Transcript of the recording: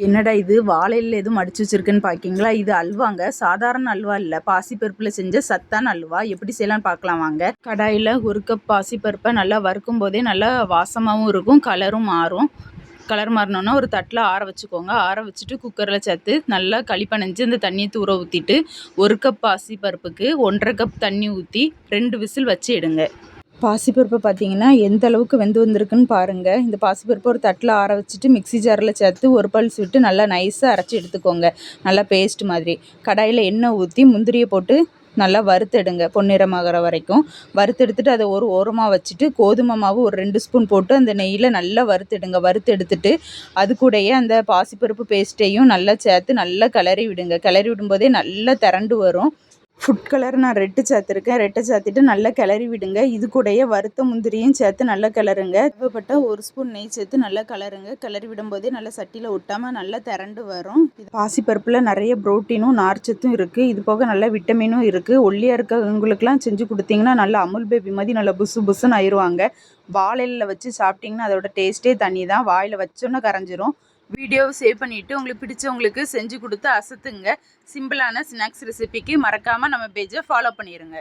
என்னடா இது வாழையில எதுவும் மடிச்சு வச்சிருக்குன்னு பார்க்கிங்களா? இது அல்வாங்க. சாதாரண அல்வா இல்லை, பாசிப்பருப்பில் செஞ்ச சத்தான அல்வா. எப்படி செய்யலாம்னு பார்க்கலாம் வாங்க. கடாயில் 1 கப் பாசிப்பருப்பை நல்லா வறுக்கும் போதே நல்லா வாசமாகவும் இருக்கும், கலரும் மாறும். கலர் மாறினோன்னா ஒரு தட்டில் ஆற வச்சுக்கோங்க. ஆற வச்சுட்டு குக்கரில் சேர்த்து நல்லா களி பனைஞ்சு அந்த தண்ணியை தூர ஊற்றிட்டு 1 கப் பாசிப்பருப்புக்கு 1½ கப் தண்ணி ஊற்றி 2 விசில் வச்சு எடுங்க. பாசிப்பருப்பை பார்த்தீங்கன்னா எந்த அளவுக்கு வெந்து வந்திருக்குன்னு பாருங்கள். இந்த பாசிப்பருப்பை ஒரு தட்டில் ஆற வச்சுட்டு மிக்ஸி ஜாரில் சேர்த்து ஒரு பல்ஸ் விட்டு நல்லா நைஸாக அரைச்சி எடுத்துக்கோங்க. நல்லா பேஸ்ட் மாதிரி. கடாயில் எண்ணெய் ஊற்றி முந்திரியை போட்டு நல்லா வறுத்தெடுங்க, பொன்னிறமாகிற வரைக்கும். வறுத்தெடுத்துட்டு அதை ஒரு ஓரமாக வச்சுட்டு கோதுமை மாவு ஒரு 2 ஸ்பூன் போட்டு அந்த நெய்யில் நல்லா வறுத்தெடுங்க. வறுத்தெடுத்துட்டு அது கூடயே அந்த பாசிப்பருப்பு பேஸ்ட்டையும் நல்லா சேர்த்து நல்லா கிளறி விடுங்க. கிளறி விடும்போதே நல்லா திரண்டு வரும். ஃபுட் கலர் நான் ரெட்டு சேர்த்துருக்கேன். ரெட்டை சேர்த்துட்டு நல்லா கிளறி விடுங்க. இது கூடயே வறுத்த முந்திரியும் சேர்த்து நல்லா கிளறுங்க. தேவைப்பட்ட 1 ஸ்பூன் நெய் சேர்த்து நல்லா கிளறுங்க. கிளறி விடும்போதே நல்லா சட்டியில் ஒட்டாமல் நல்லா திரண்டு வரும். இது பாசிப்பருப்பில் நிறைய புரோட்டீனும் நார்ச்சத்தும் இருக்குது. இது போக நல்ல விட்டமினும் இருக்குது. ஒல்லியாக இருக்கவங்களுக்குலாம் செஞ்சு கொடுத்தீங்கன்னா நல்லா அமுல் பேபி மாதிரி நல்லா புசு புசுன்னு ஆயிடுவாங்க. வாழையில் வச்சு சாப்பிட்டிங்கன்னா அதோட டேஸ்ட்டே தனி தான். வாயில் வச்சோன்னே கரைஞ்சிரும். வீடியோவை சேவ் பண்ணிவிட்டு உங்களுக்கு பிடிச்சவங்களுக்கு செஞ்சு கொடுத்து அசத்துங்க. சிம்பிளான ஸ்நாக்ஸ் ரெசிபிக்கு மறக்காமல் நம்ம பேஜை ஃபாலோ பண்ணிடுங்க.